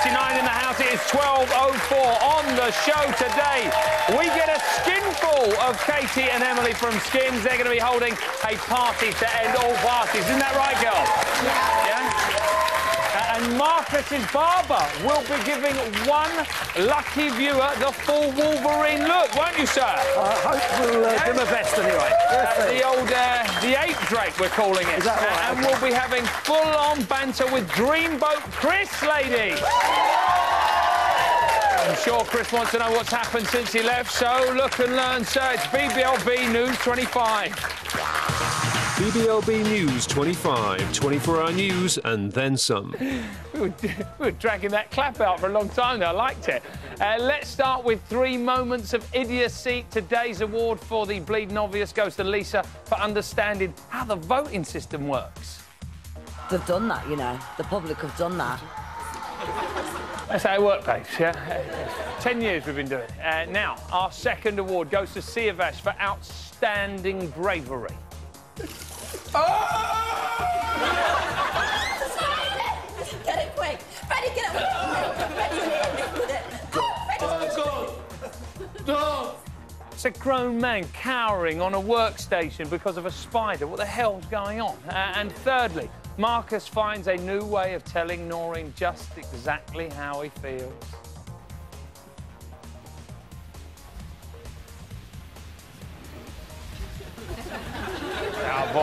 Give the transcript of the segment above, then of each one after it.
D039 in the house. It is 12:04 on the show today. We get a skinful of Katie and Emily from Skins. They're going to be holding a party to end all parties. Isn't that right, girls? Yeah? And Marcus's barber will be giving one lucky viewer the full Wolverine look, won't you, sir? I hope we'll do my best anyway. The ape Drake, we're calling it. Is that right? And we'll be having full-on banter with Dreamboat Chris, lady. I'm sure Chris wants to know what's happened since he left, so look and learn, sir. It's BBLB News 25. BBLB News 25, 24-hour news and then some. We were dragging that clap out for a long time now. I liked it. Let's start with 3 moments of idiocy. Today's award for the Bleeding Obvious goes to Lisa for understanding how the voting system works. They've done that, you know. The public have done that. That's how it works, babes, yeah? 10 years we've been doing it. Now, our second award goes to Siavash for outstanding bravery. Get it quick! Freddie, get it! Freddie, hit me with it! Oh, Freddie! It's a grown man cowering on a workstation because of a spider. What the hell's going on? And thirdly, Marcus finds a new way of telling Noreen just exactly how he feels. Out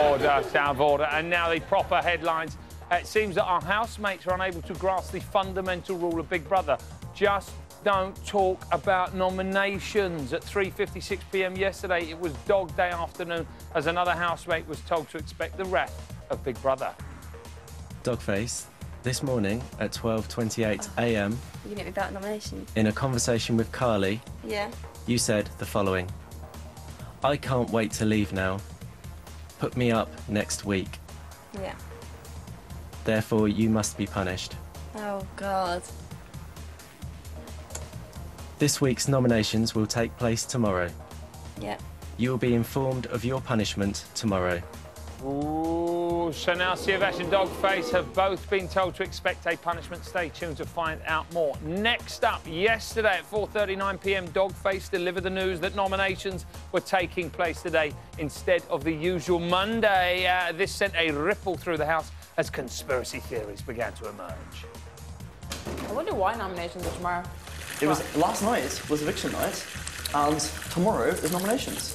of order. And now the proper headlines. It seems that our housemates are unable to grasp the fundamental rule of Big Brother. Just don't talk about nominations. At 3:56 p.m. yesterday, it was Dog Day afternoon as another housemate was told to expect the wrath of Big Brother. Dogface, this morning at 12:28 a.m. You get me about nominations. in a conversation with Carly, Yeah. you said the following: I can't wait to leave now. Put me up next week. Yeah. Therefore, you must be punished. Oh, God. This week's nominations will take place tomorrow. Yeah. You will be informed of your punishment tomorrow. Ooh, so now Siavash and Dogface have both been told to expect a punishment. Stay tuned to find out more. Next up, yesterday at 4:39 p.m, Dogface delivered the news that nominations were taking place today instead of the usual Monday. This sent a ripple through the house as conspiracy theories began to emerge. I wonder why nominations are tomorrow. It was last night was eviction night, and tomorrow is nominations.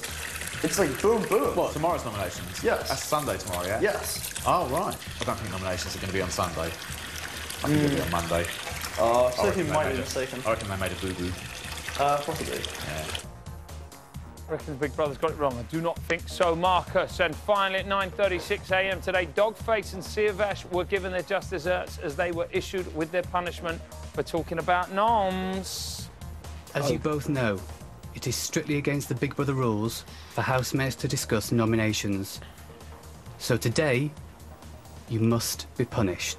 It's like boom, boom. What, tomorrow's nominations? Yes. That's Sunday tomorrow, yeah? Yes. Oh, right. I don't think nominations are going to be on Sunday. I think it'll be on Monday. Sophie might be mistaken. I reckon they made a boo-boo. Possibly. Yeah. I reckon the Big Brother's got it wrong. I do not think so, Marcus. And finally, at 9:36 a.m. today, Dogface and Siavash were given their just desserts as they were issued with their punishment for talking about noms. As you both know, it is strictly against the Big Brother rules for housemates to discuss nominations. So today, you must be punished.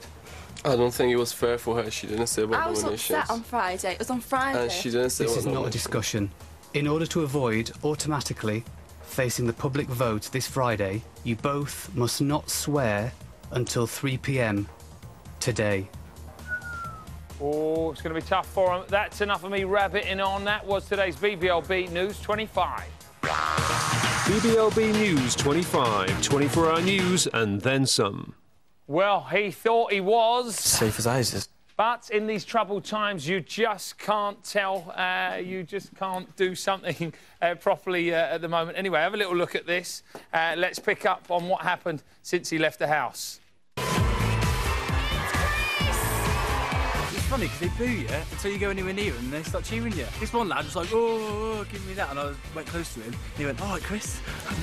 I don't think it was fair for her. She didn't say about I was nominations. upset on Friday. It was on Friday. And she didn't say This about is not a nominations. discussion. In order to avoid automatically facing the public vote this Friday, you both must not swear until 3 p.m. today. Oh, it's going to be tough for them. That's enough of me rabbiting on. That was today's BBLB News 25. BBLB News 25, 24-hour news and then some. Well, he thought he was. Safe as ISIS. But in these troubled times, you just can't tell. You just can't do something properly at the moment. Anyway, have a little look at this. Let's pick up on what happened since he left the house. It's funny because they boo you until you go anywhere near them and they start cheering you. This one lad was like, oh, give me that. And I went close to him. And he went, all right, Chris.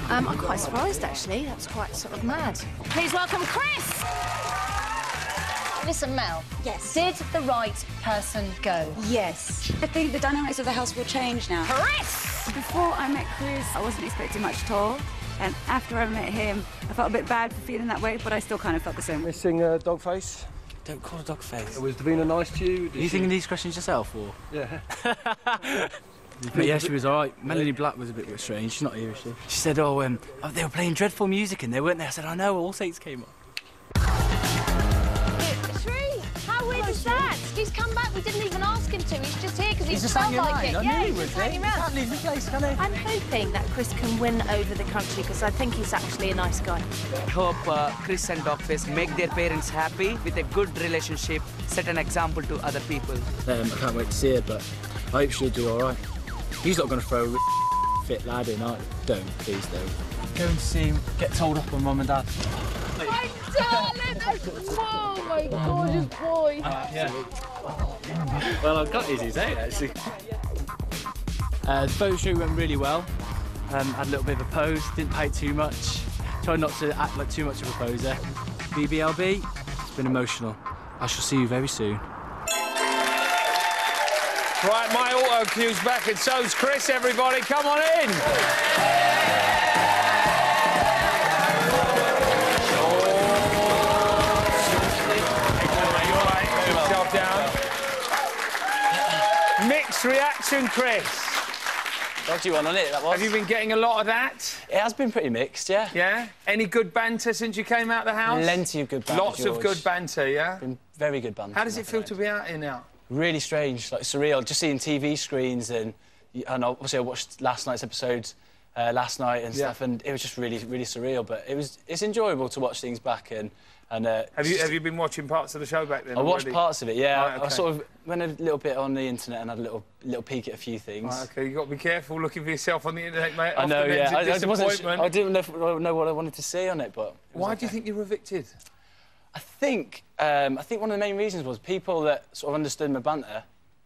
I'm quite surprised, actually. That was quite sort of mad. Please welcome Chris! Listen, Mel. Yes. Did the right person go? Yes. I think the dynamics of the house will change now. Chris! Before I met Chris, I wasn't expecting much at all. And after I met him, I felt a bit bad for feeling that way, but I still kind of felt the same. Missing Dogface. Don't call a dog face. Was Davina nice to you? Are you thinking these questions yourself, or? Yeah. But yeah, she was all right. Melanie Black was a bit strange. She's not here, is she? She said, oh, they were playing dreadful music in there, weren't they? I said, I know, All Saints came on. Shree, how weird is that? He's come back. We didn't even ask him to. He's just here because he just felt hanging like around. it. I Yeah, knew he he's would just be. hanging He around. can't leave the place, can he? I'm hoping that Chris can win over the country because I think he's actually a nice guy. I hope Chris and Dogface make their parents happy with a good relationship, set an example to other people. I can't wait to see her, but I hope she'll do all right. He's not going to throw a fit lad in, are you? Don't, please don't. Going to see him get told off by Mum and Dad. My darling! Oh, my gorgeous boy. Yeah. Well, I've got his, actually. The photo shoot went really well. Had a little bit of a pose, didn't pay too much. Tried not to act like too much of a poser. BBLB, it's been emotional. I shall see you very soon. Right, my auto cue's back, and so's Chris, everybody. Come on in. Yourself down. Mixed reaction, Chris. Dodgy one on it, that was. Have you been getting a lot of that? It has been pretty mixed, yeah. Yeah? Any good banter since you came out of the house? Plenty of good banter, Lots of good banter, yeah? Been very good banter. How does it feel to be out here now? Really strange, like surreal, just seeing TV screens and obviously I watched last night's episode last night and stuff, and it was just really, really surreal, but it's enjoyable to watch things back and have you been watching parts of the show back then? I watched parts of it, yeah. Right, okay. I sort of went a little bit on the internet and had a little peek at a few things. Right, OK, you've got to be careful looking for yourself on the internet, mate. I know, yeah. I didn't know what I wanted to see on it, but... Why do you think you were evicted? I think one of the main reasons was people that sort of understood my banter,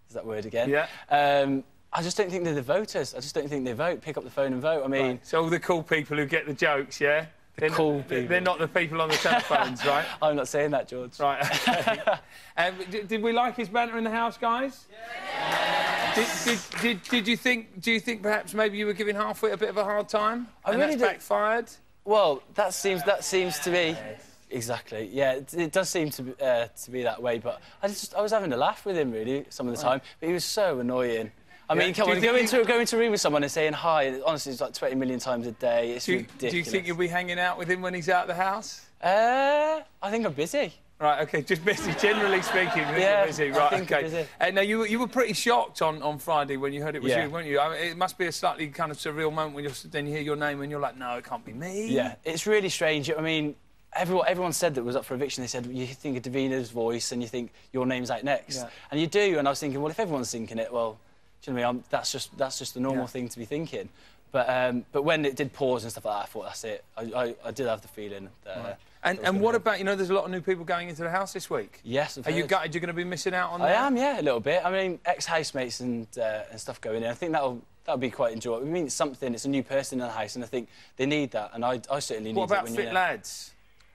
is that word again? Yeah. I just don't think they're the voters. I just don't think they vote, pick up the phone and vote. I mean... Right. So all the cool people who get the jokes, yeah? Cool people. They're not the people on the telephones, right? I'm not saying that, George. Right, OK. Did we like his banter in the house, guys? Yeah. Do you think perhaps maybe you were giving Halfwit a bit of a hard time? And that's backfired? Well, that seems to be... Exactly, yeah, it does seem to be that way, but I was having a laugh with him, really, some of the time, but he was so annoying. I mean, come on, go into a room with someone and saying hi, honestly, it's like 20 million times a day, it's ridiculous. Do you think you'll be hanging out with him when he's out of the house? I think I'm busy. Right, OK, just busy, generally speaking, you're busy. Right, OK. Now, you were pretty shocked on Friday when you heard it was you, weren't you? I mean, it must be a slightly kind of surreal moment when then you hear your name and you're like, no, it can't be me. Yeah, it's really strange. I mean... Everyone said that was up for eviction. They said, you think of Davina's voice and you think your name's out next. Yeah. And you do, and I was thinking, well, if everyone's thinking it, well, do you know what I mean? That's just the normal thing to be thinking. But when it did pause and stuff like that, I thought, that's it. I did have the feeling that... Right. And what about, there's a lot of new people going into the house this week? Yes, Are you gutted you're going to be missing out on that? I am, yeah, a little bit. I mean, ex-housemates and stuff going in. I think that'll be quite enjoyable. I mean, it's something, it's a new person in the house, and I think they need that, and I certainly need it. What about fit lads?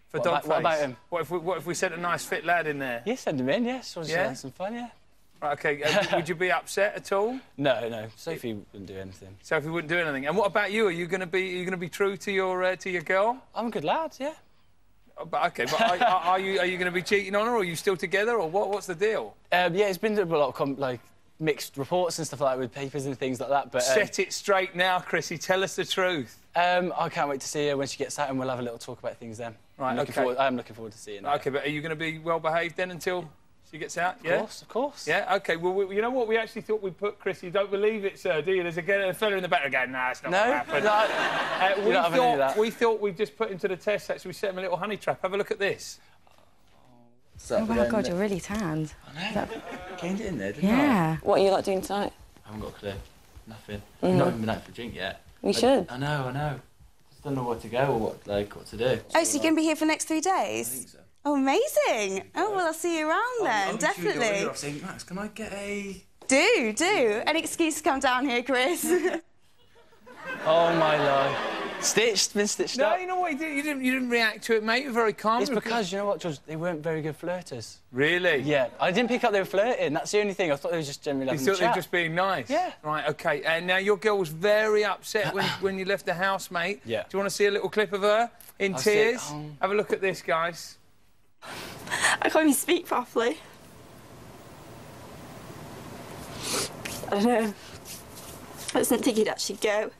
For Dogface. What about him? What if we sent a nice fit lad in there? Yeah, send him in, yes. Yeah? Some fun, yeah. Right, OK. Would you be upset at all? No. Sophie wouldn't do anything. Sophie wouldn't do anything. And what about you? Are you going to be true to your girl? I'm a good lad, yeah. OK, but are you going to be cheating on her, or are you still together, or what's the deal? Yeah, it's been a lot of mixed reports and stuff like that with papers and things like that. But set it straight now, Chrissy. Tell us the truth. I can't wait to see her when she gets out, and we'll have a little talk about things then. Right, I am looking forward to seeing her. OK, but are you going to be well behaved then until she gets out? Of course. Yeah. OK. Well, you know what? We actually thought we'd put Chris. You don't believe it, sir, do you? There's a fella in the back going, nah, it's not going to happen. We thought we'd just put him to the test. Actually, we set him a little honey trap. Have a look at this. Oh my God, you're really tanned. I know. Gained it in there, didn't I? What are you doing tonight? I haven't got a clue. Nothing. I've not even been out for a drink yet. We should. I know. Just don't know where to go or what to do. Oh, so you're going to be here for the next 3 days? I think so. Oh, amazing. Oh, well, I'll see you around then, definitely. I was saying, Max, can I get a... Do. Any excuse to come down here, Chris? Oh, my life. Been stitched up. No, you know what? You didn't react to it, mate. You're very calm. It's because, you know what, George? They weren't very good flirters. Really? Yeah. I didn't pick up they were flirting. That's the only thing. I thought they were just generally having a chat. You thought they were just being nice? Yeah. Right, OK. And now your girl was very upset when you left the house, mate. Yeah. Do you want to see a little clip of her in tears? Have a look at this, guys. I can't even speak properly. I don't know. I just didn't think he'd actually go.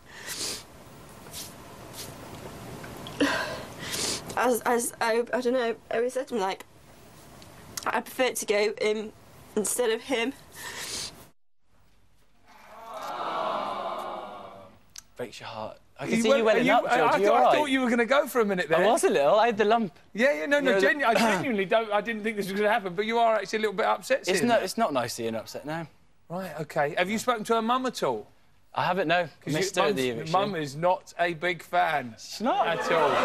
I don't know, I always said to him, like, I prefer to go instead of him. Breaks your heart. I can see you welling up, George. I thought you were going to go for a minute there. I was a little. I had the lump. Yeah, no, I genuinely don't. I didn't think this was going to happen, but you are actually a little bit upset. It's not nice seeing upset now. Right, OK. Have you spoken to her mum at all? I haven't, no. Because Mum is not a big fan. She's not? At all. No.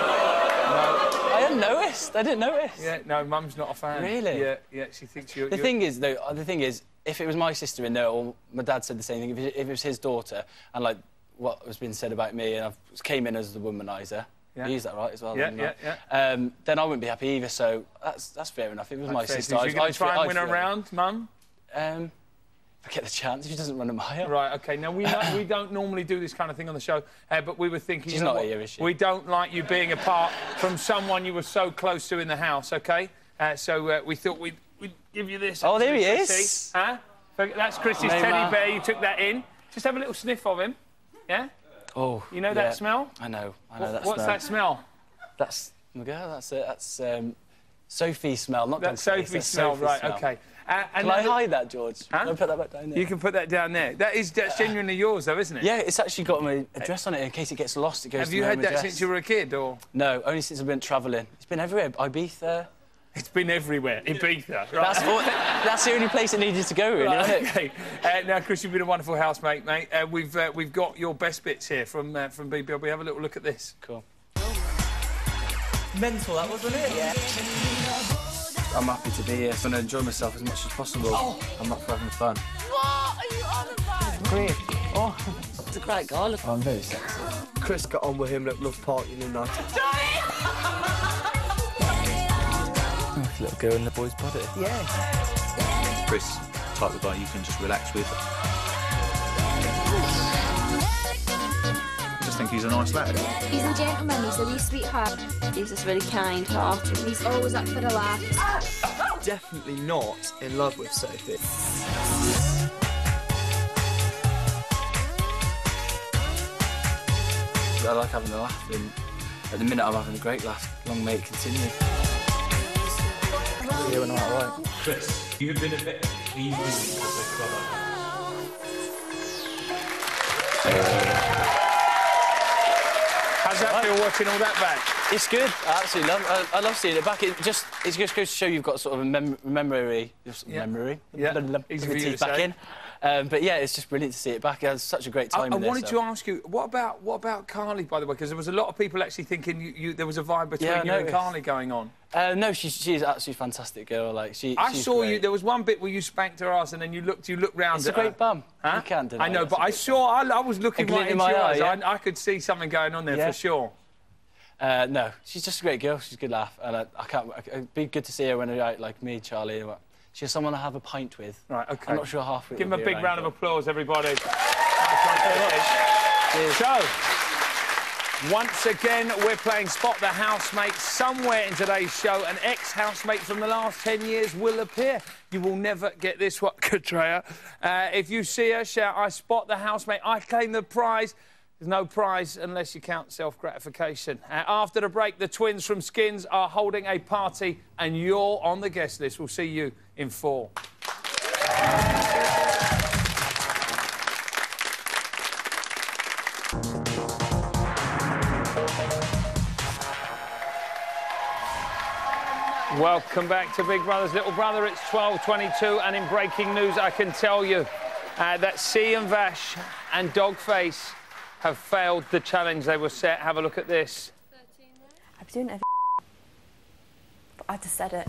I hadn't noticed. I didn't notice. Yeah, no, Mum's not a fan. Really? Yeah, she thinks you're... The thing is, if it was my sister in there, or my dad said the same thing, if it was his daughter, and, like, what was being said about me, and I came in as the womaniser, I use that right as well, yeah. Then I wouldn't be happy either, so that's fair enough. If it was my sister, I'd try and win her round, Mum? If I get the chance, if she doesn't run a mile. Right, OK. Now, we don't normally do this kind of thing on the show, but we were thinking... She's not here, is she? We don't like you being apart from someone you were so close to in the house, OK? So we thought we'd give you this. Oh, there he is. Huh? That's Chrissy's teddy bear. You took that in. Just have a little sniff of him. Yeah? Oh, you know that smell? I know that smell. What's that smell? That's Sophie's smell, not That's Sophie's smell, right, OK. Can I hide that, George? Huh? Can I put that back down there? You can put that down there. That's genuinely yours, though, isn't it? Yeah, it's actually got my address on it in case it gets lost. It goes Have you had that since you were a kid, or...? No, only since I've been travelling. It's been everywhere. Ibiza... It's been everywhere. Ibiza, right? That's the only place it needed to go, really, right, wasn't it? OK. Now, Chris, you've been a wonderful housemate, mate. We've got your best bits here from BBLB. Have a little look at this. Cool. Mental, that wasn't it? Yeah. I'm happy to be here. I'm going to enjoy myself as much as possible. Oh. I'm up for having fun. What are you on about? Great. Oh, it's a great guy. Oh, I'm very sexy. Chris got on with him, loved partying all night. Nice little girl in the boy's body. Yeah. Chris, type of guy you can just relax with. I just think he's a nice lad. He's a gentleman, he's a wee sweetheart. He's just really kind-hearted. He's always up for a laugh. Definitely not in love with Sophie. I like having a laugh, and at the minute I'm having a great laugh. Long may it continue. Yeah, we're not right. Chris, you've been a bit easy as a brother. How's that feel watching all that back? It's good. I absolutely love. I love seeing it back. It just goes to show you've got sort of a memory. Yeah. Easy for you to back say. in. But yeah, it's just brilliant to see it back. It was such a great time. I wanted to ask you, what about Carly, by the way? Because there was a lot of people actually thinking there was a vibe between you and Carly going on. No, she's actually a fantastic girl. Like I saw you. There was one bit where you spanked her ass, and then you looked round. It's a great bum. Huh? You can't deny. I know, but I was looking right into your eyes. Yeah. I could see something going on there for sure. No, she's just a great girl. She's a good laugh, and it'd be good to see her when we're out, like me, Charlie. She's someone to have a pint with. Right, OK. I'm not sure half. Give him a big round of applause, everybody. So, once again, we're playing Spot the Housemate. Somewhere in today's show, an ex-housemate from the last 10 years will appear. You will never get this one, Katreya. If you see her, shout, I spot the housemate, I claim the prize. There's no prize unless you count self-gratification. After the break, the twins from Skins are holding a party and you're on the guest list. We'll see you in 4. Welcome back to Big Brother's Little Brother. It's 12:22 and in breaking news, I can tell you that C and Vash and Dogface have failed the challenge they were set. Have a look at this. I've been doing every but I just said it.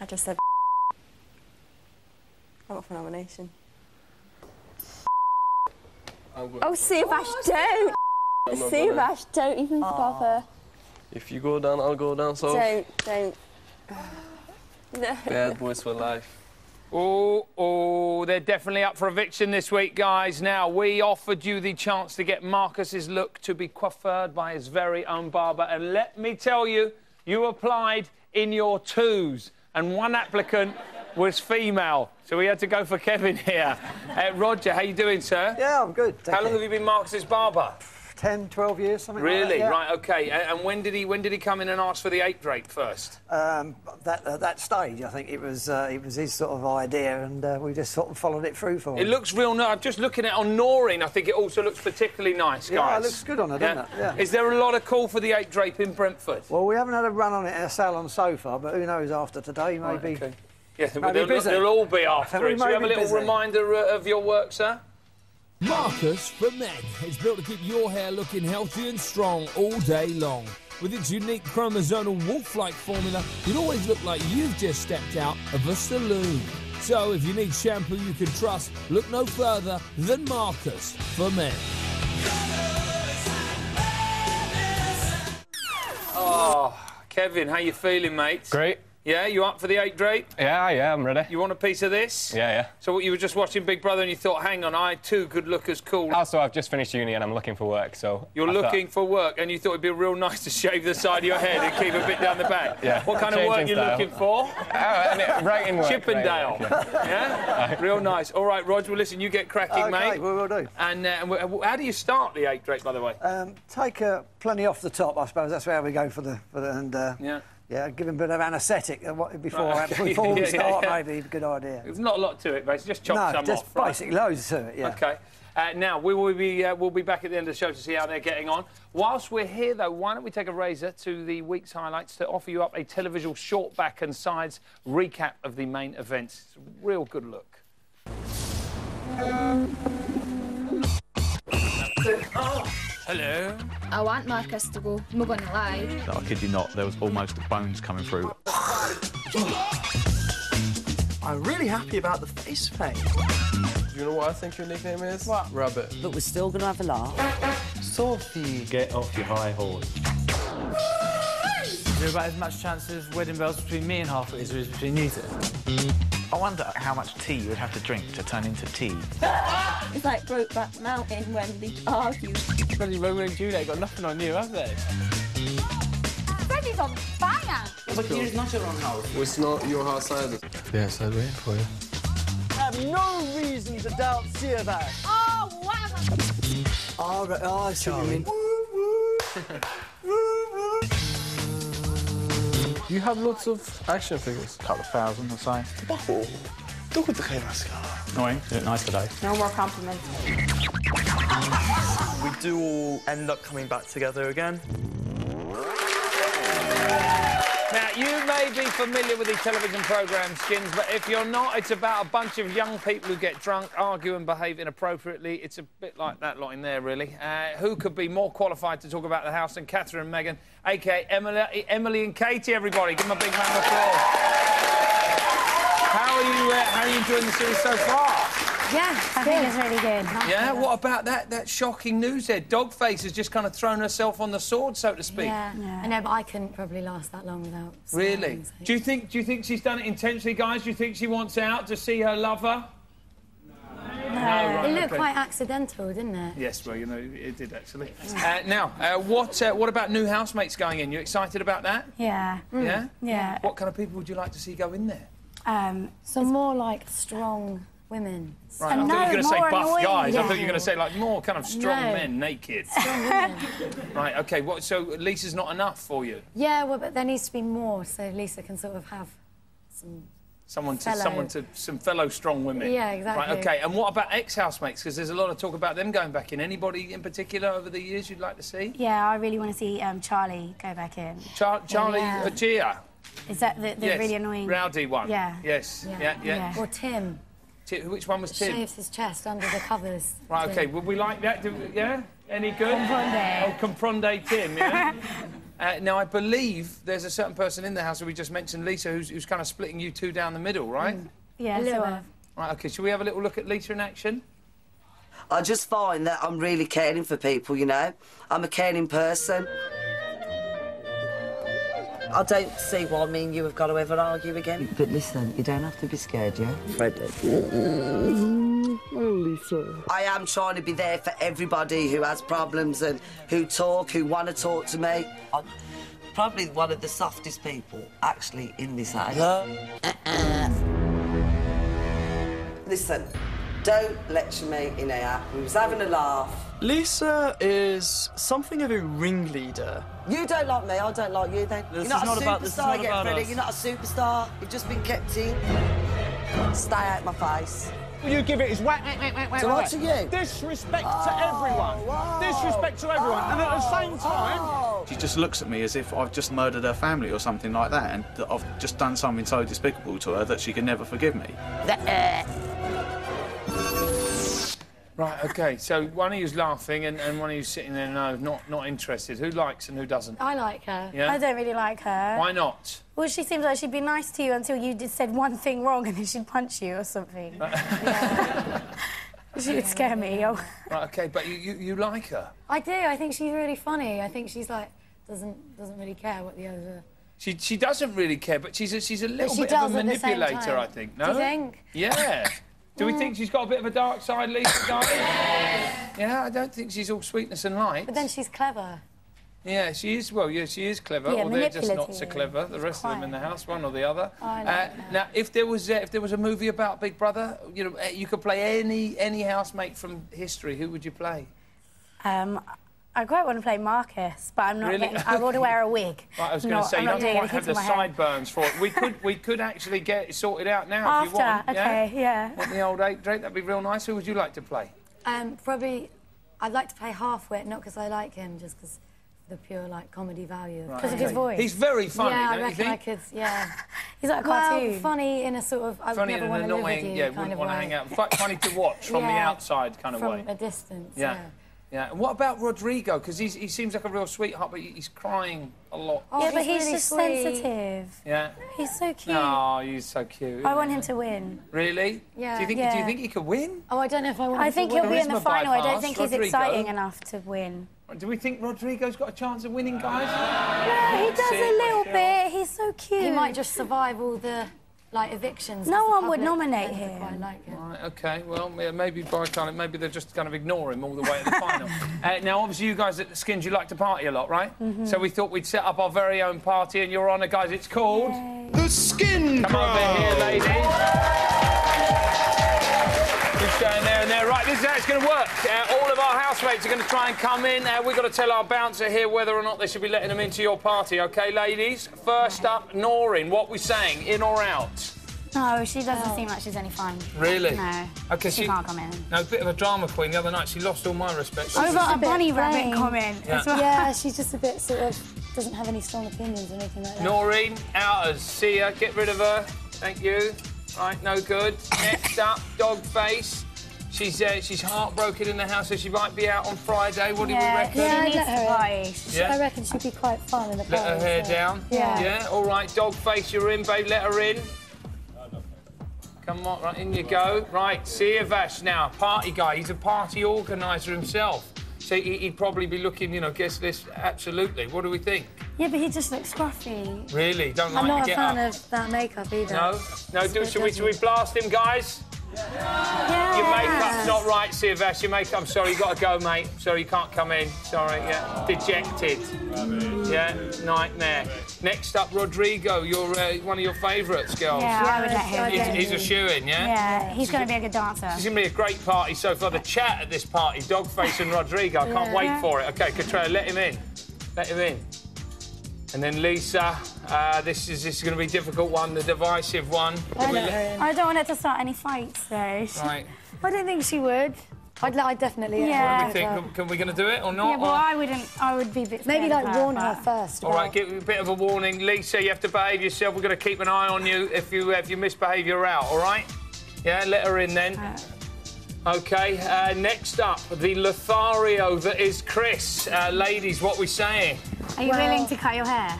I just said I'm up for nomination. Oh, see, Vash, don't. See, Vash, don't even bother. If you go down, I'll go down, so... Don't. No. Bad boys for life. Oh, they're definitely up for eviction this week, guys. Now, we offered you the chance to get Marcus's look to be coiffured by his very own barber. And let me tell you, you applied in your 2s. And one applicant was female. So we had to go for Kevin here. Roger, how you doing, sir? Yeah, I'm good. How long have you been Marcus's barber? 10, 12 years, something like that. Really? Yeah. Right, OK. And when did he come in and ask for the 8 drape first? At that stage, I think it was his sort of idea, and we just sort of followed it through for him. It looks real nice. I'm just looking at it on Noreen. I think it also looks particularly nice, guys. Yeah, it looks good on it, doesn't it? Yeah. Is there a lot of call for the 8 drape in Brentford? Well, we haven't had a run on it in a salon so far, but who knows after today, maybe. Right, okay. Yeah, they'll all be after it. Should we have a little reminder of your work, sir? Marcus from Men is built to keep your hair looking healthy and strong all day long. With its unique chromosomal wolf-like formula, you'll always look like you've just stepped out of a saloon. So if you need shampoo you can trust, look no further than Marcus for Men. Oh, Kevin, how you feeling, mate? Great. Yeah, you up for the 8 drape? Yeah, I'm ready. You want a piece of this? Yeah. So what, you were just watching Big Brother and you thought, hang on, I too could look as cool. Also, I've just finished uni and I'm looking for work, so... You're looking for work and you thought it'd be real nice to shave the side of your head and keep a bit down the back? Yeah. What kind of work are you looking for? Writing work. Chippendale. Yeah? Real nice. All right, Rog, well, listen, you get cracking, mate. OK, we will do. And how do you start the 8 drape, by the way? Take plenty off the top, I suppose. That's where we go for the yeah. Yeah, give him a bit of anaesthetic before we start, maybe a good idea. There's not a lot to it, basically. Just chop some off. No, just basically loads to it, yeah. OK. Now, we'll be back at the end of the show to see how they're getting on. Whilst we're here, though, why don't we take a razor to the week's highlights to offer you up a televisual short back and sides recap of the main events. It's a real good look. Hello. I want Marcus to go. I'm not going to lie. I kid you not, there was almost bones coming through. I'm really happy about the face paint. Do you know what I think your nickname is? What? Rabbit. But we're still going to have a laugh. Sophie. Get off your high horse. Is there about as much chance of wedding bells between me and Harper as there is between you two? I wonder how much tea you would have to drink to turn into tea. It's like Brokeback Mountain when they argue. Bloody Romeo and Juliet got nothing on you, have they? Freddie's on fire. But here's not your own house. Well, it's not your house either. Yes, I'll wait for you. I have no reason to doubt Siobhan. Oh, whatever. I see what you mean. You have lots of action figures. A couple of thousand or so. Oh, look at the chaos. Annoying. You look nice today. No more compliments. We do all end up coming back together again. Now, you may be familiar with the television programme Skins, but if you're not, it's about a bunch of young people who get drunk, argue and behave inappropriately. It's a bit like that lot in there, really. Who could be more qualified to talk about the house than Catherine and Meghan, a.k.a. Emily and Katie, everybody. Give them a big round of applause. How are you enjoying the series so far? Yeah, I think it's really good. Yeah, what about that shocking news there? Dogface has just kind of thrown herself on the sword, so to speak. Yeah, I know, but I couldn't probably last that long without swearing, Really? so. Do you think she's done it intentionally, guys? Do you think she wants out to see her lover? No, right, it looked okay. quite accidental, didn't it? Yes, well, you know, it did, actually. Now, what about new housemates going in? You excited about that? Yeah. Yeah? Yeah. What kind of people would you like to see go in there? Some more, like, strong women. Right, I thought you were going to say buff guys. Yeah. I thought you were going to say, like, more kind of strong No. men, naked. Strong women. Right, OK, so Lisa's not enough for you? Yeah, well, but there needs to be more, so Lisa can sort of have some... Some fellow strong women. Yeah, exactly. Right, OK, and what about ex-housemates? Because there's a lot of talk about them going back in. Anybody in particular over the years you'd like to see? Yeah, I really want to see Charlie go back in. Charlie Agia? Is that the Yes, really annoying... rowdy one? Yeah. Yes, yeah. Or Tim. Which one was Tim? Shaves his chest under the covers. Right, OK, would we like that? Yeah? Any good? Compronde. Oh, Compronde Tim, yeah? Now, I believe there's a certain person in the house that we just mentioned, Lisa, who's kind of splitting you two down the middle, right? Yeah, sort of. Right, OK, shall we have a little look at Lisa in action? I just find that I'm really caring for people, you know? I'm a caring person. I don't see why me and you have got to ever argue again. But listen, you don't have to be scared, yeah? Freddie. Oh, Lisa. I am trying to be there for everybody who has problems and who want to talk to me. I'm probably one of the softest people, actually, in this house. Listen, don't lecture me in here. We was having a laugh. Lisa is something of a ringleader. You don't like me, I don't like you then. This You're is not a not about- this is superstar not yet, about Freddie. us. You're not a superstar. You've just been kept in. Stay out my face. Will you give it his whack? So what to you? Disrespect to everyone. Disrespect to everyone. And at the same time... She just looks at me as if I've just murdered her family or something like that, and that I've just done something so despicable to her that she can never forgive me. Right, OK, so one of you's laughing and one of you's sitting there, no, not interested. Who likes and who doesn't? I like her. Yeah? I don't really like her. Why not? Well, she seems like she'd be nice to you until you said one thing wrong and then she'd punch you or something. Yeah. She would scare me. Oh. Right, OK, but you like her? I do. I think she's really funny. I think she's like doesn't really care what the others are. She doesn't really care, but she's a little she bit does of a at the same manipulator, time. I think. No? Do you think? Yeah. Do we think she's got a bit of a dark side, Lisa, guys? Yeah, I don't think she's all sweetness and light. But then she's clever. Yeah, she is. Well, yeah, she is clever. Yeah, or they're just not so manipulative. clever. The rest of them in the house, one or the other. I like that. Now, if there was a movie about Big Brother, you know, you could play any housemate from history. Who would you play? I quite want to play Marcus, but I'm not. Really? I want to wear a wig. Right, I was going to say, I'm you not don't doing quite have anything the to my hair. sideburns for it. We could actually get it sorted out now if you want. After, okay, yeah. Want the old 8 Drake? That'd be real nice. Who would you like to play? Probably, I'd like to play Halfwit, not because I like him, just because the pure like comedy value, because of his voice. He's very funny, yeah, don't I you reckon think? I could. Yeah, he's like a cartoon. Well, funny in a sort of. I would Funny never and want to live with annoying, you yeah, kind wouldn't of want to way. hang out. Funny to watch from the Yeah, outside kind of way. From a distance. Yeah. Yeah. And what about Rodrigo? Because he seems like a real sweetheart, but he's crying a lot. Oh, yeah, but he's really just sweet. sensitive. Yeah. He's so cute. Oh, he's so cute. I want him to win. Really? Yeah. Do you think he could win? Oh, I don't know if I want. I him think to win. he'll be in the Charisma final. I don't bypass, think he's Rodrigo. exciting enough to win. Do we think Rodrigo's got a chance of winning, guys? Yeah, he does a little bit. He's so cute. He might just survive all the like evictions. No one would nominate him. Right, OK, well, yeah, maybe by kind of, maybe they're just kind of ignore him all the way at the final. Now, obviously, you guys at the Skins, you like to party a lot, right? So we thought we'd set up our very own party in your honour, guys. It's called... The Skin Come over here, ladies. Who's going there and there? Right, this is how it's going to work. All of our housemates are going to try and come in. We've got to tell our bouncer here whether or not they should be letting them into your party. OK, ladies? First up, Noreen. What we saying, in or out? No, she doesn't seem like she's any fun. Really? No. Okay, she can't come in. No, a bit of a drama queen. The other night, she lost all my respect. Over a bunny rabbit comment Yeah. as well. Yeah, she's just a bit sort of doesn't have any strong opinions or anything like that. Noreen, outers. See her. Get rid of her. Thank you. Right, no good. Next up, Dogface. She's heartbroken in the house, so she might be out on Friday. What do we reckon? Yeah, she needs to party. Yeah? I reckon she'd be quite fun in the party. Let her hair down. Yeah. Yeah. All right, Dogface, you're in, babe. Let her in. Come on, right, in you go. Right, Siavash now, party guy. He's a party organiser himself. So he'd probably be looking, you know, guest list, absolutely. What do we think? Yeah, but he just looks scruffy. Really? Don't I'm like not to a get fan up? of that makeup either. No? No, should we blast him, guys? Yeah. Your makeup's not right, Siavash. Your makeup, I'm sorry, you got to go, mate. Sorry, you can't come in. Sorry, yeah. Dejected. Yeah, nightmare. Next up, Rodrigo. You're one of your favourites, girls. Yeah, I would let him. He's a shoo-in, yeah? Yeah, he's going to be a good dancer. It's going to be a great party so far. The chat at this party, Dogface and Rodrigo. I can't wait for it. OK, Katrina, let him in. Let him in. And then Lisa, this is going to be a difficult one, the divisive one. I don't want her to start any fights, though. Right. I don't think she would. I'd definitely. Yeah. What do we think? Can we going to do it or not? Yeah, well, I wouldn't. I would be a bit. Maybe like warn her first. All right, give a bit of a warning, Lisa. You have to behave yourself. We're going to keep an eye on you. If you misbehave, you're out. All right? Yeah, let her in then. OK, next up, the Lothario that is Chris. Ladies, what we saying? Are you willing to cut your hair?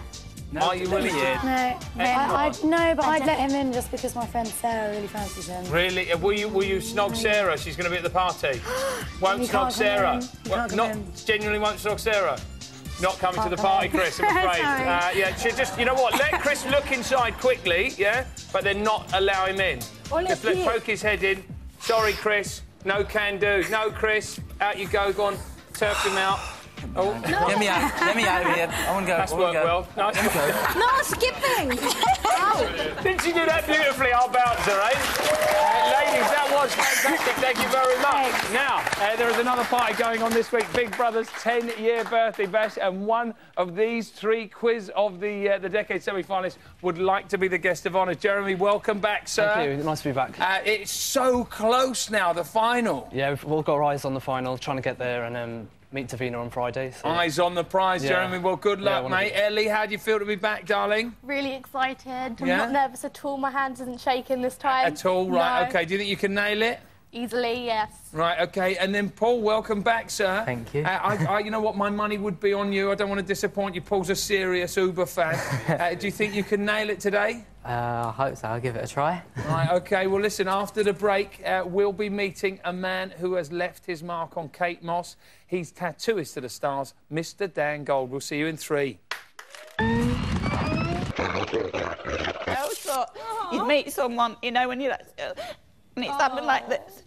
No, are you willing? No, but I'd let him in just because my friend Sarah really fancies him. Really? Will you snog Sarah? She's going to be at the party. Won't snog Sarah. Genuinely won't snog Sarah. Not coming to the party, Chris, I'm afraid. Yeah, just, you know what? Let Chris look inside quickly, yeah? But then not allow him in. Just poke his head in. Sorry, Chris. No can do. No, Chris. Out you go. Go on. Turf him out. Oh. No. Let me out of here. I want to go. That's worked well. Nice. Let me go. No, skipping! Didn't she do that beautifully, our bouncer, eh? Ladies, that was fantastic. Thank you very much. Now, there is another party going on this week. Big Brother's 10-year birthday bash, and one of these 3 quiz of the decade semi-finalists would like to be the guest of honour. Jeremy, welcome back, sir. Thank you. Nice to be back. It's so close now, the final. Yeah, we've all got our eyes on the final, trying to get there and meet Davina on Friday. So. Eyes on the prize, Yeah. Jeremy. Well, good luck, mate. Ellie, how do you feel to be back, darling? Really excited. I'm Yeah? not nervous at all. My hand isn't shaking this time. At all, right? No. OK, do you think you can nail it? Easily, yes. Right, OK. And then, Paul, welcome back, sir. Thank you. You know what? My money would be on you. I don't want to disappoint you. Paul's a serious Uber fan. Do you think you can nail it today? I hope so. I'll give it a try. Right, OK. Well, listen, after the break, we'll be meeting a man who has left his mark on Kate Moss. He's tattooist to the stars, Mr. Dan Gold. We'll see you in 3. I always thought you'd meet someone, you know, when you're like, and it's happened like this.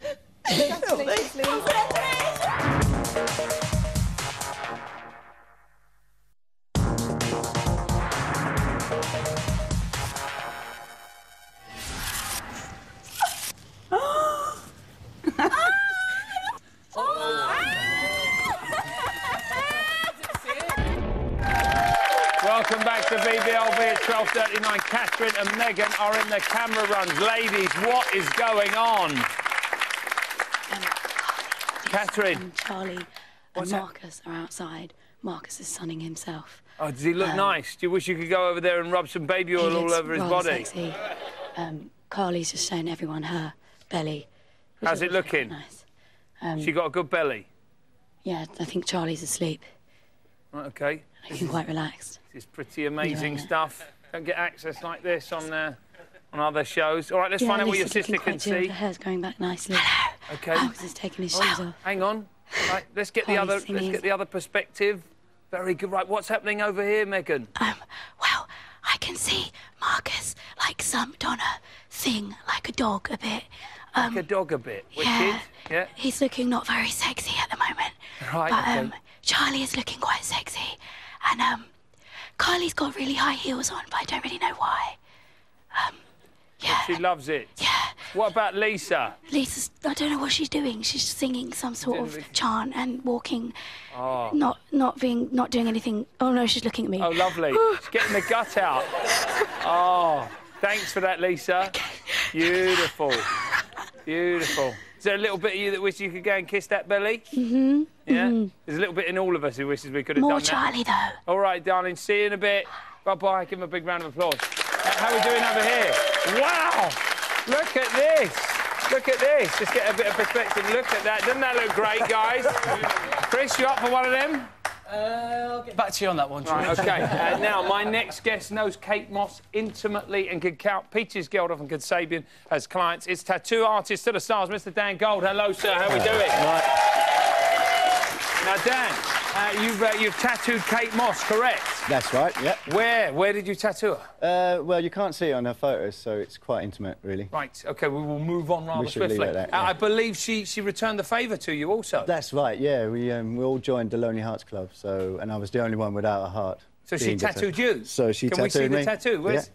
Welcome back to BBLB at 12:39. Catherine and Megan are in the camera runs. Ladies, what is going on? Catherine. Charlie and Marcus are outside. Marcus is sunning himself. Oh, does he look nice? Do you wish you could go over there and rub some baby oil all over his body? Sexy. Carly's just showing everyone her belly. How's it looking? Nice. She got a good belly? Yeah, I think Charlie's asleep. Right, OK. Looking quite relaxed. This is pretty amazing stuff. Don't get access like this on other shows. All right, let's find out what your sister can see. The hair's going back nicely. Hello. OK. Marcus is taking his shoes off. Hang on. Right, let's get the other perspective. Very good. Right, what's happening over here, Megan? Well, I can see Marcus like some Donna thing, like a dog a bit. Like a dog a bit. Yeah. Yeah. He's looking not very sexy at the moment. Right, but OK. Charlie is looking quite sexy. And Carly's got really high heels on, but I don't really know why. Yeah. She loves it. Yeah. What about Lisa? Lisa's, I don't know what she's doing. She's singing some sort of chant and walking, Oh. not doing anything. Oh no, she's looking at me. Oh, lovely. She's getting the gut out. Oh, thanks for that, Lisa. Beautiful. Beautiful. Is there a little bit of you that wishes you could go and kiss that belly? Mm-hmm. Yeah? Mm-hmm. There's a little bit in all of us who wishes we could have More done Charlie, that. though. All right, darling. See you in a bit. Bye-bye. Give him a big round of applause. How are we doing over here? Wow! Look at this. Look at this. Just get a bit of perspective. Look at that. Doesn't that look great, guys? Chris, you up for one of them? I'll get back to you on that one, Right, George. OK. Now, my next guest knows Kate Moss intimately and can count Peaches Geldof and Kasabian as clients. It's tattoo artist to the stars, Mr. Dan Gold. Hello, sir. How are we doing? Right. Now, Dan, you've tattooed Kate Moss, correct? That's right, yeah. Where did you tattoo her? Well, you can't see it on her photos, so it's quite intimate, really. Right, OK, we will move on rather We should leave swiftly. it at that, yeah. I believe she returned the favour to you also. That's right, yeah. We all joined the Lonely Hearts Club, and I was the only one without a heart. So she tattooed you? So she Can we tattooed see me. the tattoo? Where's...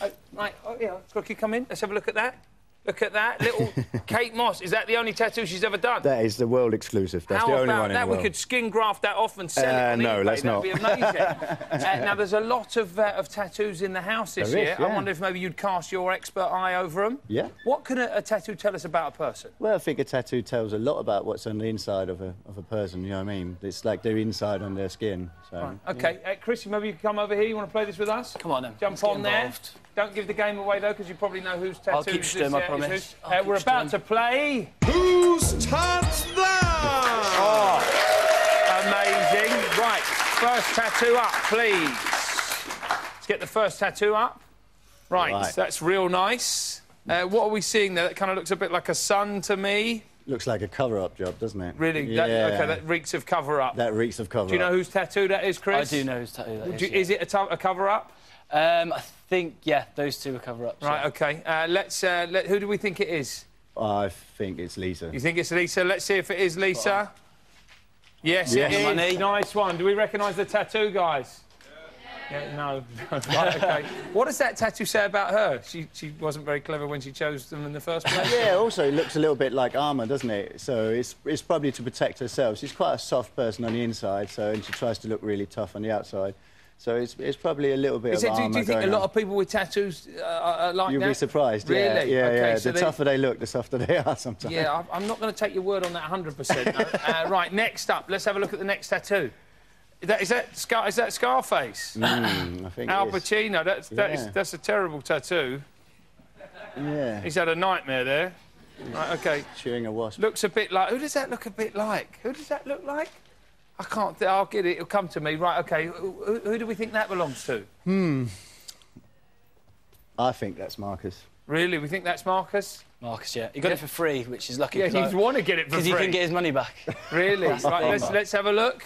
Yeah. Right, oh, yeah. Crookie, come in. Let's have a look at that. Look at that. Little Kate Moss. Is that the only tattoo she's ever done? That is the world exclusive. That's How the only about one in that? the world. We could skin graft that off and sell it on no, eBay. let's That'd not. be amazing. Now, there's a lot of tattoos in the house this There is, year. yeah. I wonder if maybe you'd cast your expert eye over them. Yeah. What can a tattoo tell us about a person? Well, I think a tattoo tells a lot about what's on the inside of a person, you know what I mean? It's like their inside on their skin, so... Right. OK, Chris, maybe you can come over here. You want to play this with us? Come on, then. Jump Let's get on there. involved. Don't give the game away, though, because you probably know whose tattoos I'll keep stum, I promise. We're about to play... Who's touched that? Oh, amazing. Right, first tattoo up, please. Let's get the first tattoo up. Right. That's real nice. What are we seeing there? That kind of looks a bit like a sun to me. Looks like a cover-up job, doesn't it? Really? Yeah. OK, that reeks of cover-up. That reeks of cover-up. Do you know whose tattoo that is, Chris? I do know whose tattoo that is. Is it a cover-up? I think, yeah, those two are cover-ups. Right, OK. Who do we think it is? I think it's Lisa. You think it's Lisa? Let's see if it is Lisa. Yes, Yes. it is. Money. Nice one. Do we recognise the tattoo, guys? Yeah, no. Right, OK. What does that tattoo say about her? She wasn't very clever when she chose them in the first place? Yeah, also, it looks a little bit like armour, doesn't it? So it's probably to protect herself. She's quite a soft person on the inside, and she tries to look really tough on the outside. So it's probably a little bit of armour. Do you think a lot of people with tattoos are like that? You'll be surprised. Really? Yeah, okay, yeah. so The tougher they look, the softer they are sometimes. Yeah, I'm not going to take your word on that 100%. Right, next up, let's have a look at the next tattoo. Is that Scarface? I think Al it is. Pacino. That's a terrible tattoo. Yeah. He's had a nightmare there. Right, OK. Chewing a wasp. Looks a bit like... Who does that look a bit like? Who does that look like? I can't... I'll get it. It'll come to me. Right, OK. Who do we think that belongs to? I think that's Marcus. Really? We think that's Marcus? Marcus, yeah. He got it for free, which is lucky. Yeah, he'd want to get it for free. Because he can get his money back. Really? Right, let's have a look.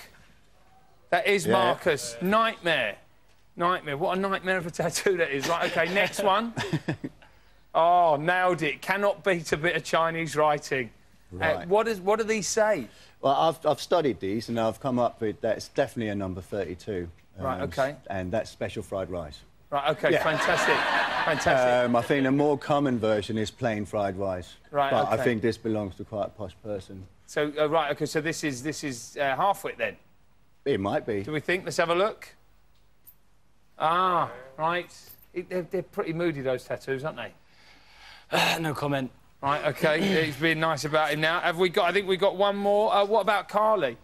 That is Marcus. Nightmare. Nightmare. What a nightmare of a tattoo that is. Right, OK, next one. Oh, nailed it. Cannot beat a bit of Chinese writing. Right. What do these say? Well, I've studied these, and I've come up with that's definitely a number 32. Right, OK. And that's special fried rice. Right, OK, Yeah. fantastic. Fantastic. I think the more common version is plain fried rice. Right, but OK. I think this belongs to quite a posh person. So, right, OK, so this is half-wit then? It might be. Do we think? Let's have a look. Ah, right. They're pretty moody, those tattoos, aren't they? No comment. Right, OK. He's being nice about him now. Have we got... I think we've got one more. What about Carly?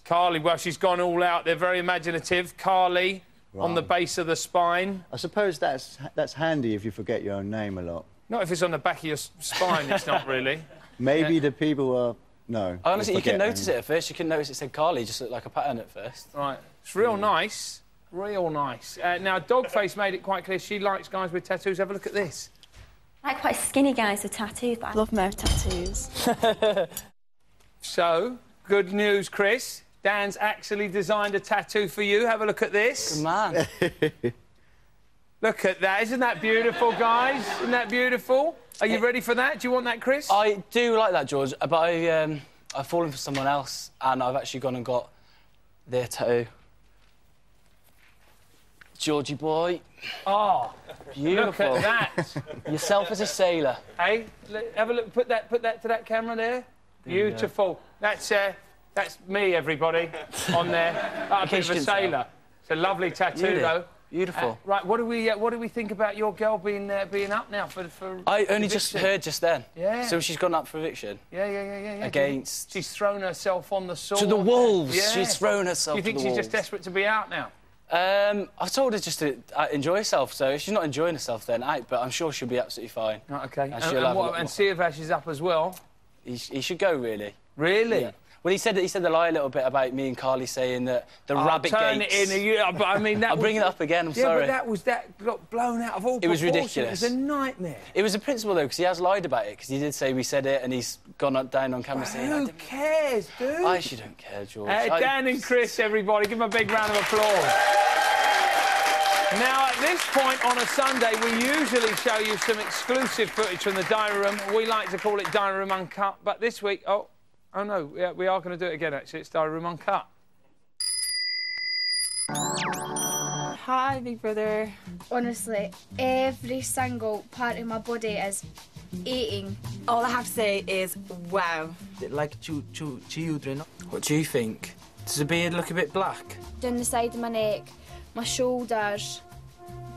Carly, well, she's gone all out. They're very imaginative. Carly, on the base of the spine. I suppose that's handy if you forget your own name a lot. Not if it's on the back of your spine, it's not really. Maybe the people are... No. Honestly, you can forget notice it at first. You can notice it said Carly, just looked like a pattern at first. Right. It's real nice. Real nice. Now, Dogface made it quite clear she likes guys with tattoos. Have a look at this. I like quite skinny guys with tattoos, but I love men with tattoos. So, good news, Chris. Dan's actually designed a tattoo for you. Have a look at this. Good man. Look at that. Isn't that beautiful, guys? Isn't that beautiful? Are you ready for that? Do you want that, Chris? I do like that, George, but I've fallen for someone else, and I've actually gone and got their tattoo. Georgie boy. Oh, beautiful. Look at that. Yourself as a sailor. Hey, have a look. Put that to that camera there. Beautiful. That's me, everybody, on there. A bit of a sailor. It's a lovely tattoo, though. Beautiful. Right, what do we think about your girl being up now for I only eviction? just heard just then. Yeah. So she's gone up for eviction. Yeah. Against... She's thrown herself on the sword. To the wolves. Yeah. She's thrown herself to the wolves. Do you think she's just desperate to be out now? I told her just to enjoy herself, so if she's not enjoying herself, then out, but I'm sure she'll be absolutely fine. Right, OK. And Siavash is up as well. He should go, really. Really? Yeah. Well, he said the lie a little bit about me and Carly saying that the rabbit turn gates... it in. But I mean, that I'll bring it up again, I'm sorry. Yeah, but that got blown out of all proportion. It was ridiculous. It was a nightmare. It was a principle, though, because he has lied about it, because he did say we said it, and he's gone down on camera saying... Who cares, dude? I actually don't care, George. Dan and Chris, everybody, give them a big round of applause. Now, at this point on a Sunday, we usually show you some exclusive footage from the diary room. We like to call it Diary Room Uncut, but this week... Oh, no, yeah, we are going to do it again, actually. It's Diary Room Uncut. Hi, big brother. Honestly, every single part of my body is aching. All I have to say is, wow. Like children. What do you think? Does the beard look a bit black? Down the side of my neck, my shoulders,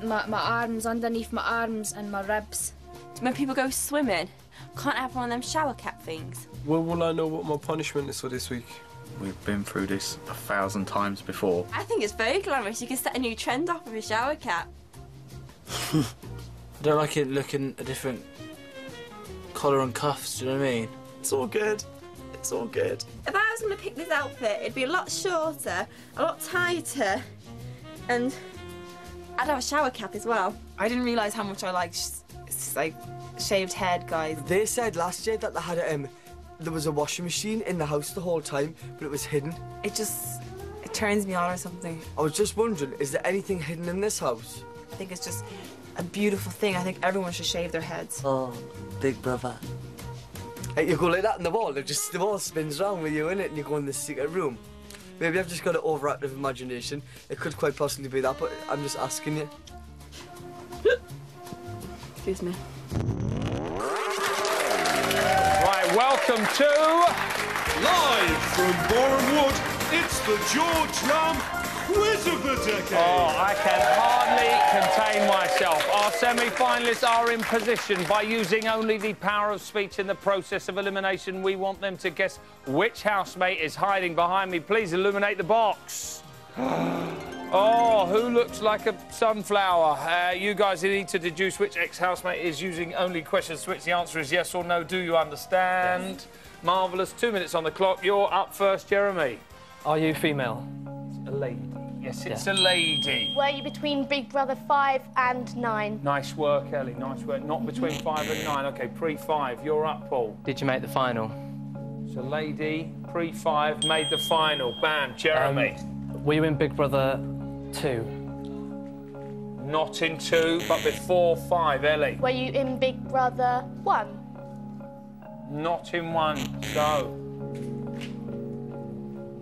my arms, underneath my arms and my ribs. When people go swimming, can't have one of them shower cap things. When will I know what my punishment is for this week? We've been through this 1,000 times before. I think it's very glamorous. You can set a new trend off with a shower cap. I don't like it looking a different collar and cuffs, do you know what I mean? It's all good. It's all good. If I was going to pick this outfit, it'd be a lot shorter, a lot tighter, and I'd have a shower cap as well. I didn't realise how much I like shaved head, guys. They said last year that they had there was a washing machine in the house the whole time, but it was hidden. It turns me on or something. I was just wondering, is there anything hidden in this house? I think it's just a beautiful thing. I think everyone should shave their heads. Oh, big brother. Hey, you go like that in the wall, the wall spins round with you in it, and you go in the secret room. Maybe I've just got an overactive imagination. It could quite possibly be that, but I'm just asking you. Excuse me. Right, welcome to... Live from Boreham Wood, it's the George Lamb Quiz of the Decade. Oh, I can hardly contain myself. Our semi-finalists are in position. By using only the power of speech in the process of elimination, we want them to guess which housemate is hiding behind me. Please illuminate the box. Oh, who looks like a sunflower? You guys need to deduce which ex-housemate is using only questions to which the answer is yes or no. Do you understand? Yes. Marvellous. 2 minutes on the clock. You're up first, Jeremy. Are you female? It's a lady. Yes, it's a lady. Were you between Big Brother 5 and 9? Nice work, Ellie. Nice work. Not between 5 and 9. OK, pre-5. You're up, Paul. Did you make the final? It's a lady. Pre-5 made the final. Bam, Jeremy. Were you in Big Brother 2? Not in 2, but before 5, Ellie. Were you in Big Brother 1? Not in 1, so...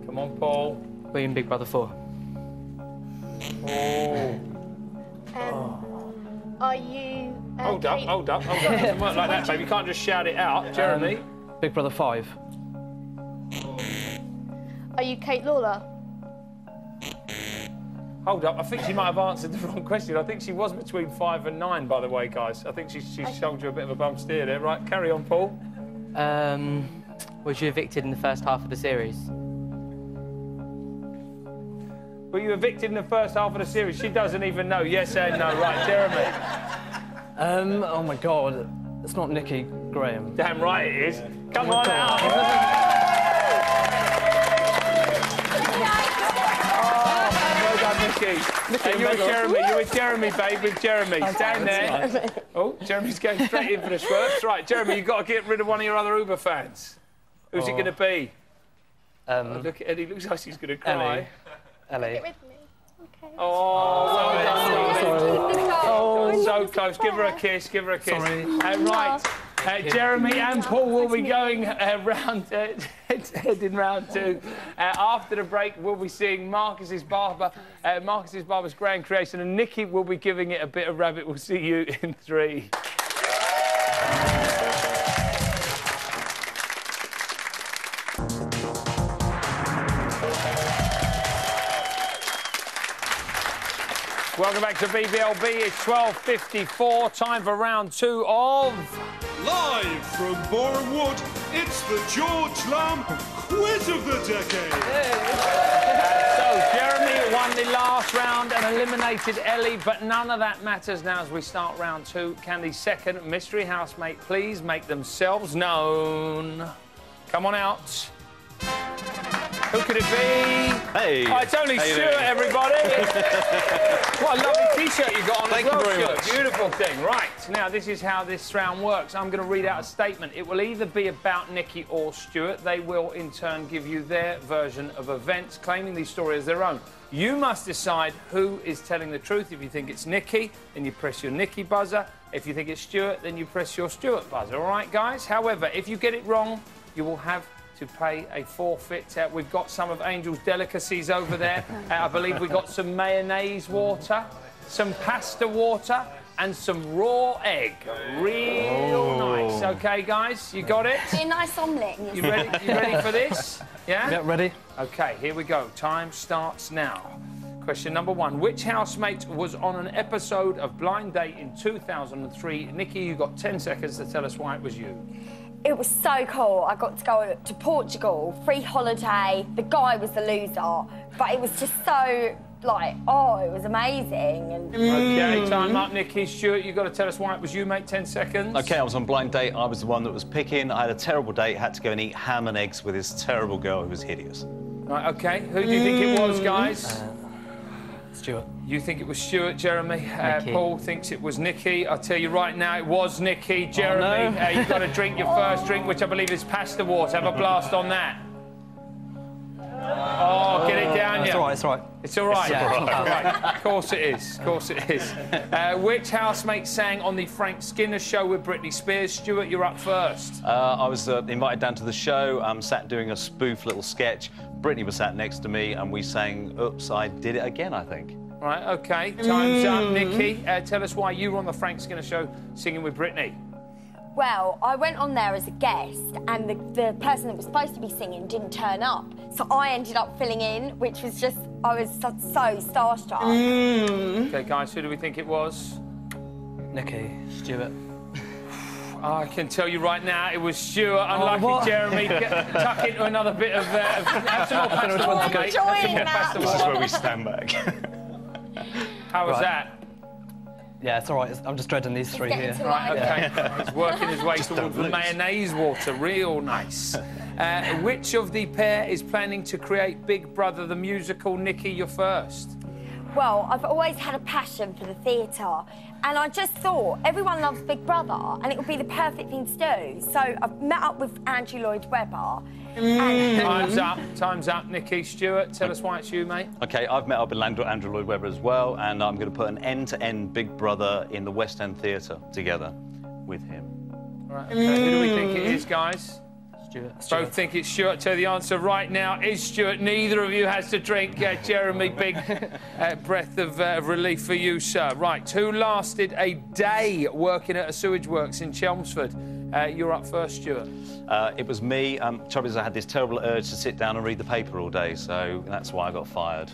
Come on, Paul. Were you in Big Brother 4? Oh. Are you... Hold up. It doesn't work like that, babe. You can't just shout it out. Jeremy? Big Brother 5. Are you Kate Lawler? Hold up, I think she might have answered the wrong question. I think she was between 5 and 9, by the way, guys. I think she showed you a bit of a bum steer there. Right, carry on, Paul. Was you evicted in the first half of the series? Were you evicted in the first half of the series? She doesn't even know. Yes and no. Right, Jeremy. Oh, my God. It's not Nikki Graham. Damn right it is. Come on out. Well done, Nikki. You're with Jeremy. You're with Jeremy, babe. With Jeremy. Stand there. Oh, Jeremy's going straight in for the swerves. Right, Jeremy, you've got to get rid of one of your other Uber fans. Who's it going to be? Look at Eddie. Looks like she's going to cry. Ellie. Get rid of me. Okay. Oh, well done. Oh, so close. Give her a kiss. Give her a kiss. Sorry. Right. Jeremy and Paul will be going heading round 2. After the break, we'll be seeing Marcus's Barber's grand creation, and Nikki will be giving it a bit of rabbit. We'll see you in 3. Welcome back to BBLB. It's 12:54. Time for round 2 of... Live from Boreham Wood, it's the George Lamb Quiz of the Decade. So, Jeremy won the last round and eliminated Ellie, but none of that matters now as we start round 2. Can the second mystery housemate please make themselves known? Come on out. Who could it be? Hey. Oh, it's only Stuart, everybody. What a lovely T-shirt you got on Thank as well, you very Stuart. much. Beautiful thing. Right, now this is how this round works. I'm going to read out a statement. It will either be about Nikki or Stuart. They will, in turn, give you their version of events, claiming the story as their own. You must decide who is telling the truth. If you think it's Nikki, then you press your Nikki buzzer. If you think it's Stuart, then you press your Stuart buzzer. All right, guys? However, if you get it wrong, you will have to pay a forfeit. We've got some of Angel's delicacies over there. I believe we've got some mayonnaise water, some pasta water, and some raw egg. Real nice. OK, guys, you got it? Be a nice omelette. You ready for this? Yeah? Yeah, ready. OK, here we go. Time starts now. Question number 1. Which housemate was on an episode of Blind Date in 2003? Nikki, you got 10 seconds to tell us why it was you. It was so cool. I got to go to Portugal, free holiday. The guy was the loser, but it was just so, like, oh, it was amazing. And... OK, time up, Nikki. Stuart, you've got to tell us why it was you, mate. 10 seconds. OK, I was on Blind Date. I was the one that was picking. I had a terrible date, had to go and eat ham and eggs with this terrible girl who was hideous. Right, OK. Who do you think it was, guys? Stuart. You think it was Stuart, Jeremy. Paul thinks it was Nikki. I'll tell you right now, it was Nikki. Jeremy, no. You've got to drink your first drink, which I believe is pasta water. Have a blast on that. Oh, get it down, It's all right, it's all right. It's all right. Yeah. All right. Of course it is. Of course it is. Which housemate sang on the Frank Skinner show with Britney Spears? Stuart, you're up first. I was invited down to the show, sat doing a spoof little sketch. Brittany was sat next to me and we sang Oops, I Did It Again, I think. Right, OK. Time's up. Nikki, tell us why you were on the Frank Skinner show singing with Brittany. Well, I went on there as a guest and the person that was supposed to be singing didn't turn up. So I ended up filling in, which was just, I was so starstruck. OK, guys, who do we think it was? Nikki, Stuart. I can tell you right now, it was Stuart. Unlucky Jeremy. Tuck into another bit of... have some more pasta, mate. This is where we stand back. How was that? Yeah, it's all right. I'm just dreading these three here. Right, OK. He's working his way towards the mayonnaise water. Real nice. Which of the pair is planning to create Big Brother the musical? Nikki, you're first. Well, I've always had a passion for the theatre, and I just thought everyone loves Big Brother, and it would be the perfect thing to do. So I've met up with Andrew Lloyd Webber. Time's up. Time's up. Nikki, Stuart, tell us why it's you, mate. OK, I've met up with Andrew Lloyd Webber as well, and I'm going to put an end-to-end Big Brother in the West End Theatre together with him. Right, OK. Who do we think it is, guys? Stuart. Both think it's Stuart. Tell the answer right now is Stuart. Neither of you has to drink. Jeremy, big breath of relief for you, sir. Right, who lasted a day working at a sewage works in Chelmsford? You're up first, Stuart. It was me. Trouble is, I had this terrible urge to sit down and read the paper all day, so that's why I got fired.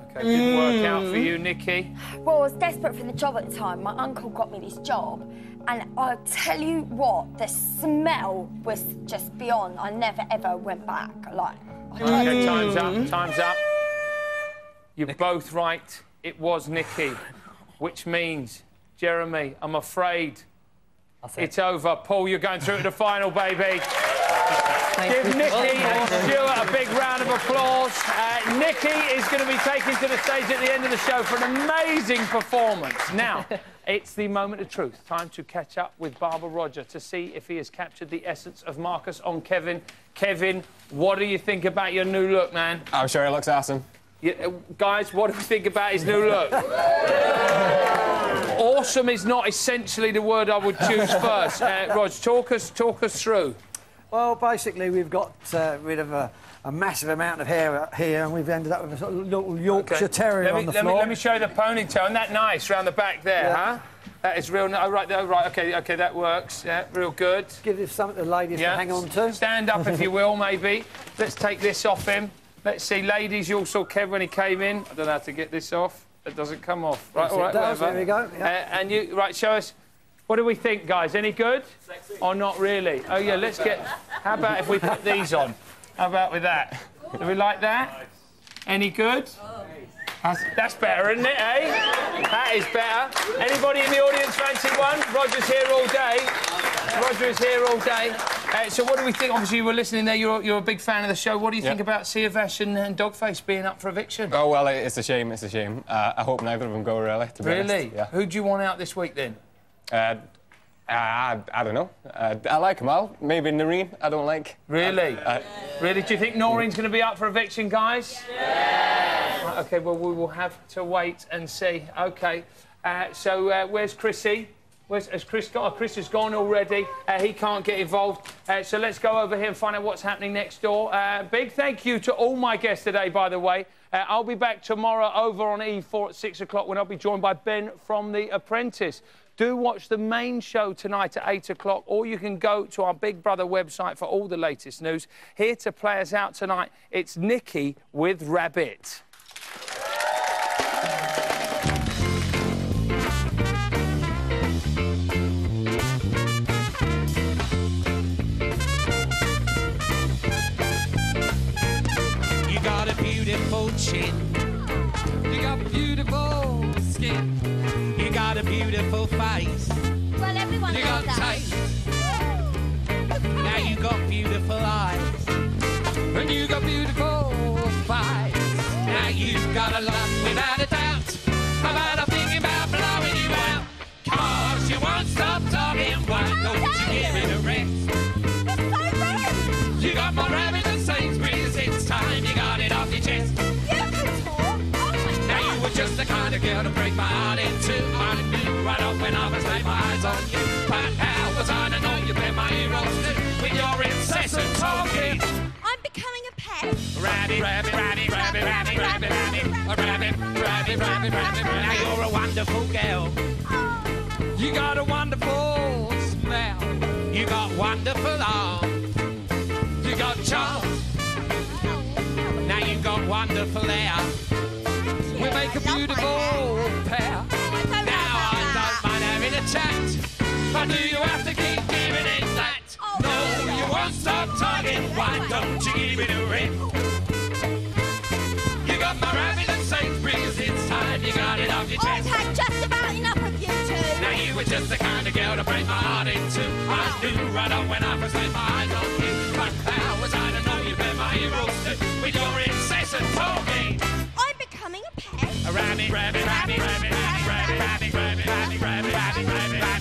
OK, didn't work out for you, Nikki. Well, I was desperate for the job at the time. My uncle got me this job, and I'll tell you what, the smell was just beyond. I never, ever went back. Like, OK, time's up. Time's up. You're both right. It was Nikki, which means, Jeremy, I'm afraid it's over. Paul, you're going through to the final, baby. Give Nikki and Stuart a big round of applause. Nikki is going to be taken to the stage at the end of the show for an amazing performance. Now, it's the moment of truth. Time to catch up with Barber Roger to see if he has captured the essence of Marcus on Kevin. Kevin, what do you think about your new look, man? I'm sure he looks awesome. Yeah, guys, what do we think about his new look? Awesome is not essentially the word I would choose first. Rog, talk us through. Well, basically, we've got rid of a massive amount of hair here, and we've ended up with a sort of little Yorkshire Terrier on the floor. Let me show you the ponytail. Isn't that nice, round the back there, huh? That is real. Oh, right, OK, that works. Yeah, real good. Give this something to the ladies to hang on to. Stand up, if you will, maybe. Let's take this off him. Let's see, ladies, you all saw Kev when he came in. I don't know how to get this off. It doesn't come off. Right, all right, whatever. There we go. And you, right, show us. What do we think, guys? Any good? Sexy. Or not really? Oh, yeah, let's get... How about if we put these on? How about with that? Do we like that? Any good? That's better, isn't it, eh? That is better. Anybody in the audience fancy one? Roger's here all day. Roger is here all day. So what do we think? Obviously, you were listening there. You're a big fan of the show. What do you think about Siavash and Dogface being up for eviction? Oh, well, it's a shame. It's a shame. I hope neither of them go, really, to be honest. Really? Yeah. Who do you want out this week, then? I don't know. I like them all. Maybe Noreen, I don't like. Really? Really? Do you think Noreen's going to be up for eviction, guys? Yes! Right, OK, well, we will have to wait and see. OK. So, where's Chrissy? Has Chris gone? Oh, Chris has gone already. He can't get involved. So let's go over here and find out what's happening next door. Big thank you to all my guests today, by the way. I'll be back tomorrow over on E4 at 6 o'clock when I'll be joined by Ben from The Apprentice. Do watch the main show tonight at 8 o'clock, or you can go to our Big Brother website for all the latest news. Here to play us out tonight, it's Nikki with Rabbit. You got a beautiful chin. You got beautiful skin. You got a beautiful face. Well, everyone you got taste. Now you got beautiful eyes. And you got beautiful face. Now you've got a lot without a doubt. About a thinking about blowing you out. 'Cause you won't stop talking. Why don't you give it a rest? You got more rabbit than Sainsbury's. It's time you got it off your chest. Now you were just the kind of girl to break my heart in two. I knew right off when I was laid my eyes on you. But how was I to know you've been my hero too? With your incessant talking, I'm becoming a pet. Rabbit. rabbit, rabbit, rabbit, rabbit, rabbit, rabbit, rabbit, a rabbit, rabbit, rabbit, rabbit. Now you're a wonderful girl. You got a wonderful smell. You got wonderful arms. You got charms. Now you got wonderful hair. We make a beautiful pair. Now I don't mind having a chat, but do you have to keep giving it that? No, you won't stop talking. Why don't you give it a ring? You got my rabbit and Sainsbury's inside. You got it off your chest. I've had just about enough of you two. Now you were just the kind of girl to break my heart in two. I knew right on when I first laid my eyes on you. But how was I to know you'd been my hero too? With your incessant talking. I'm becoming a pet. A rabbit, rabbit, rabbit, rabbit, rabbit, rabbit, rabbit, rabbit, rabbit, rabbit, rabbit, rabbit, rabbit.